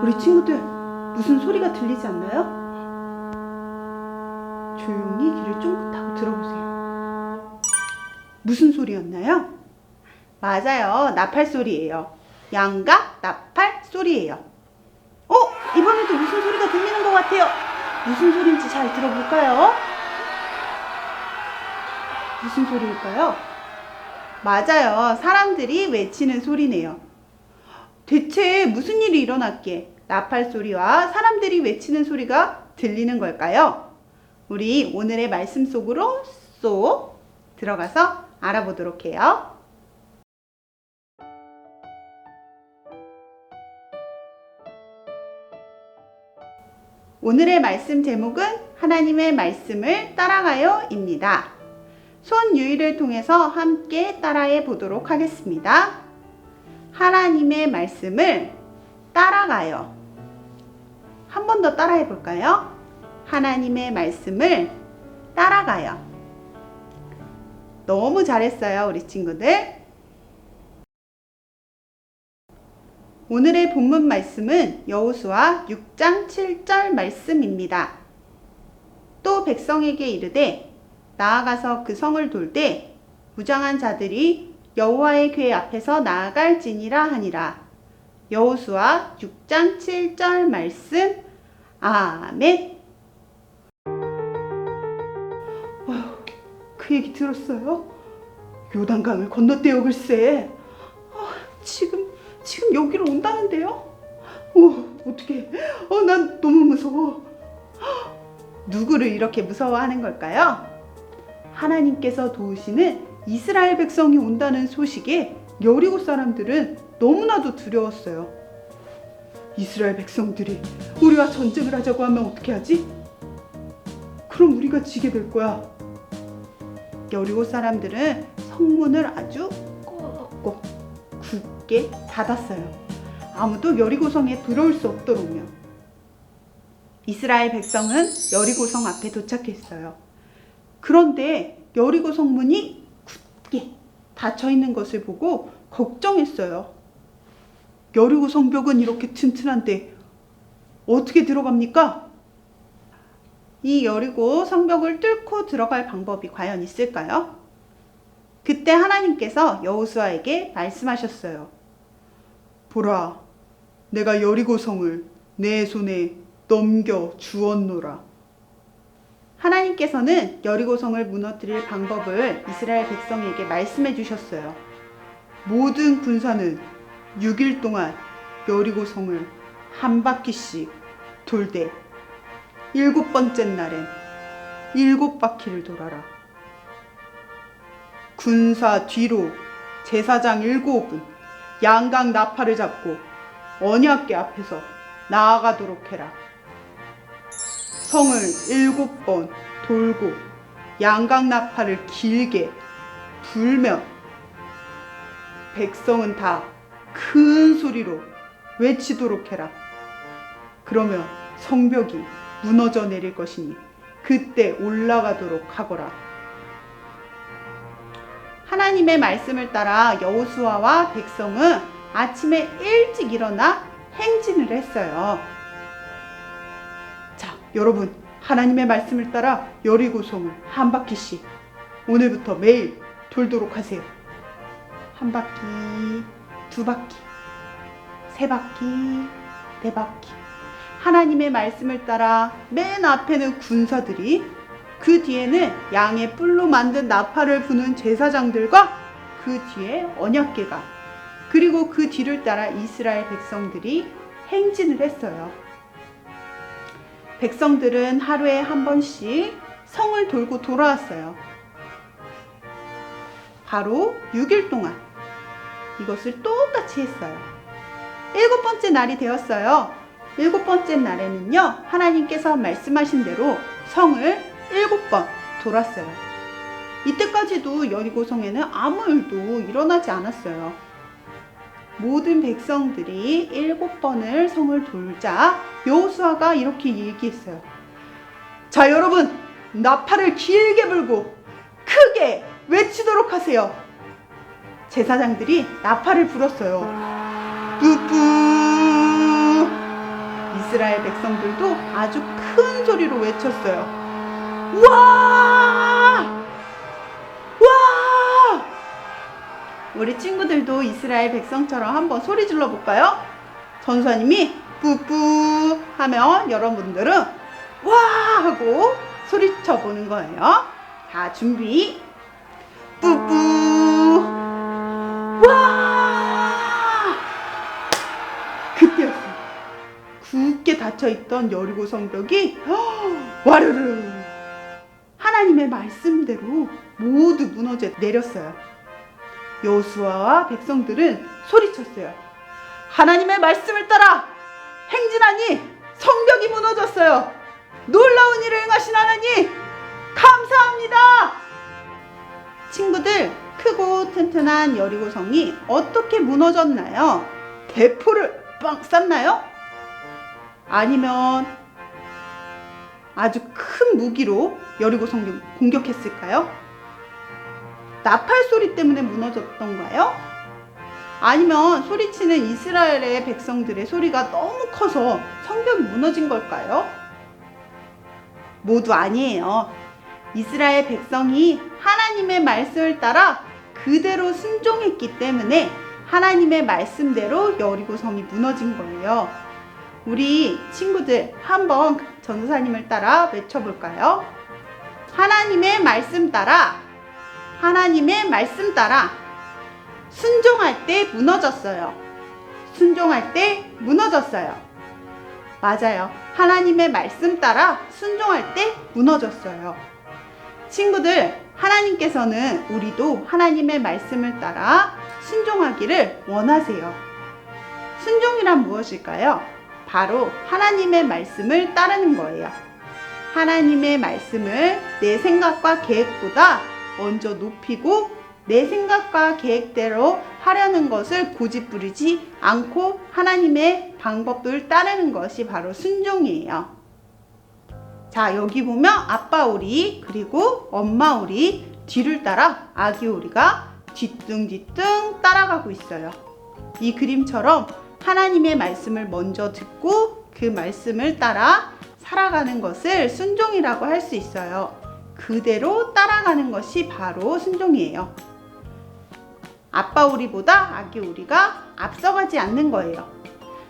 우리 친구들, 무슨 소리가 들리지 않나요? 조용히 귀를 쫑긋하고 들어보세요. 무슨 소리였나요? 맞아요, 나팔 소리예요. 양각 나팔 소리예요. 이번에도 무슨 소리가 들리는 것 같아요. 무슨 소리인지 잘 들어볼까요? 무슨 소리일까요? 맞아요, 사람들이 외치는 소리네요. 대체 무슨 일이 일어났기에 나팔 소리와 사람들이 외치는 소리가 들리는 걸까요? 우리 오늘의 말씀 속으로 쏙 들어가서 알아보도록 해요. 오늘의 말씀 제목은 하나님의 말씀을 따라가요 입니다. 손유희를 통해서 함께 따라해 보도록 하겠습니다. 하나님의 말씀을 따라가요. 한 번 더 따라해 볼까요? 하나님의 말씀을 따라가요. 너무 잘했어요, 우리 친구들. 오늘의 본문 말씀은 여호수아 6장 7절 말씀입니다. 또 백성에게 이르되 나아가서 그 성을 돌 때 무장한 자들이 여호와의 궤 앞에서 나아갈지니라 하니라. 여호수아 6장 7절 말씀. 아멘. 그 얘기 들었어요? 요단강을 건너뛰어 글쎄. 지금 여기로 온다는데요? 어떡해. 난 너무 무서워. 누구를 이렇게 무서워하는 걸까요? 하나님께서 도우시는 이스라엘 백성이 온다는 소식에 여리고 사람들은 너무나도 두려웠어요. 이스라엘 백성들이 우리와 전쟁을 하자고 하면 어떻게 하지? 그럼 우리가 지게 될 거야. 여리고 사람들은 성문을 아주 꼭꼭 굳게 닫았어요. 아무도 여리고성에 들어올 수 없도록요. 이스라엘 백성은 여리고성 앞에 도착했어요. 그런데 여리고 성문이 굳게 닫혀 있는 것을 보고 걱정했어요. 여리고 성벽은 이렇게 튼튼한데 어떻게 들어갑니까? 이 여리고 성벽을 뚫고 들어갈 방법이 과연 있을까요? 그때 하나님께서 여호수아에게 말씀하셨어요. 보라, 내가 여리고 성을 내 손에 넘겨 주었노라. 하나님께서는 여리고성을 무너뜨릴 방법을 이스라엘 백성에게 말씀해 주셨어요. 모든 군사는 6일 동안 여리고성을 한 바퀴씩 돌되 7번째 날엔 7바퀴를 돌아라. 군사 뒤로 제사장 7은 양각 나팔을 잡고 언약궤 앞에서 나아가도록 해라. 성을 7번 돌고 양각 나팔을 길게 불며 백성은 다 큰 소리로 외치도록 해라. 그러면 성벽이 무너져 내릴 것이니 그때 올라가도록 하거라. 하나님의 말씀을 따라 여호수아와 백성은 아침에 일찍 일어나 행진을 했어요. 자, 여러분, 하나님의 말씀을 따라 여리고성을 한 바퀴씩 오늘부터 매일 돌도록 하세요. 한 바퀴, 2바퀴, 3바퀴, 4바퀴. 하나님의 말씀을 따라 맨 앞에는 군사들이, 그 뒤에는 양의 뿔로 만든 나팔을 부는 제사장들과 그 뒤에 언약궤가, 그리고 그 뒤를 따라 이스라엘 백성들이 행진을 했어요. 백성들은 하루에 한 번씩 성을 돌고 돌아왔어요. 바로 6일 동안 이것을 똑같이 했어요. 7번째 날이 되었어요. 7번째 날에는요, 하나님께서 말씀하신 대로 성을 7번 돌았어요. 이때까지도 여리고성에는 아무 일도 일어나지 않았어요. 모든 백성들이 7번을 성을 돌자 여호수아가 이렇게 얘기했어요. 자, 여러분, 나팔을 길게 불고 크게 외치도록 하세요. 제사장들이 나팔을 불었어요. 뿌뿌. 이스라엘 백성들도 아주 큰 소리로 외쳤어요. 와! 와! 우리 친구들도 이스라엘 백성처럼 한번 소리 질러 볼까요? 전사님이 뿌뿌 하면 여러분들은 와! 하고 소리쳐 보는 거예요. 자, 준비. 뿌뿌. 와! 그때였어요. 굳게 닫혀있던 여리고 성벽이 와르르 하나님의 말씀대로 모두 무너져 내렸어요. 여호수아와 백성들은 소리쳤어요. 하나님의 말씀을 따라 행진하니 성벽이 무너졌어요. 놀라운 일을 행하신 하나님 감사합니다. 친구들, 크고 튼튼한 여리고성이 어떻게 무너졌나요? 대포를 빵 쐈나요? 아니면 아주 큰 무기로 여리고성을 공격했을까요? 나팔 소리 때문에 무너졌던가요? 아니면 소리치는 이스라엘의 백성들의 소리가 너무 커서 성벽이 무너진 걸까요? 모두 아니에요. 이스라엘 백성이 하나님의 말씀을 따라 그대로 순종했기 때문에 하나님의 말씀대로 여리고성이 무너진 거예요. 우리 친구들 한번 전도사님을 따라 외쳐볼까요? 하나님의 말씀 따라, 하나님의 말씀 따라 순종할 때 무너졌어요. 순종할 때 무너졌어요. 맞아요. 하나님의 말씀 따라 순종할 때 무너졌어요. 친구들, 하나님께서는 우리도 하나님의 말씀을 따라 순종하기를 원하세요. 순종이란 무엇일까요? 바로 하나님의 말씀을 따르는 거예요. 하나님의 말씀을 내 생각과 계획보다 먼저 높이고 내 생각과 계획대로 하려는 것을 고집부리지 않고 하나님의 방법을 따르는 것이 바로 순종이에요. 자, 여기 보면 아빠 오리 그리고 엄마 오리 뒤를 따라 아기 오리가 뒤뚱뒤뚱 따라가고 있어요. 이 그림처럼 하나님의 말씀을 먼저 듣고 그 말씀을 따라 살아가는 것을 순종이라고 할 수 있어요. 그대로 따라가는 것이 바로 순종이에요. 아빠 오리보다 아기 오리가 앞서가지 않는 거예요.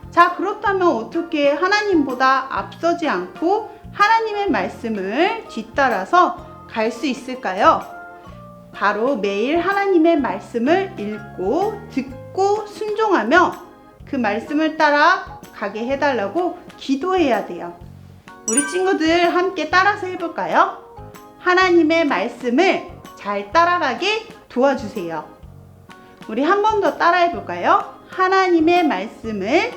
자, 그렇다면 어떻게 하나님보다 앞서지 않고 하나님의 말씀을 뒤따라서 갈 수 있을까요? 바로 매일 하나님의 말씀을 읽고 듣고 순종하며 그 말씀을 따라 가게 해달라고 기도해야 돼요. 우리 친구들 함께 따라서 해볼까요? 하나님의 말씀을 잘 따라가게 도와주세요. 우리 한 번 더 따라해 볼까요? 하나님의 말씀을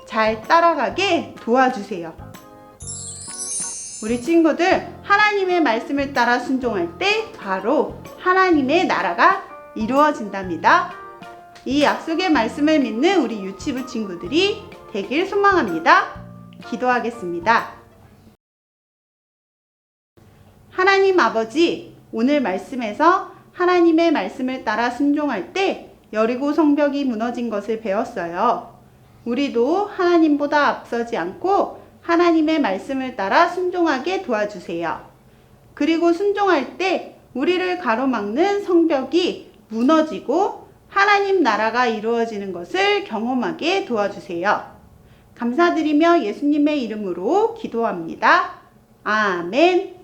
잘 따라가게 도와주세요. 우리 친구들, 하나님의 말씀을 따라 순종할 때 바로 하나님의 나라가 이루어진답니다. 이 약속의 말씀을 믿는 우리 유치부 친구들이 되길 소망합니다. 기도하겠습니다. 하나님 아버지, 오늘 말씀에서 하나님의 말씀을 따라 순종할 때 여리고 성벽이 무너진 것을 배웠어요. 우리도 하나님보다 앞서지 않고 하나님의 말씀을 따라 순종하게 도와주세요. 그리고 순종할 때 우리를 가로막는 성벽이 무너지고 하나님 나라가 이루어지는 것을 경험하게 도와주세요. 감사드리며 예수님의 이름으로 기도합니다. 아멘.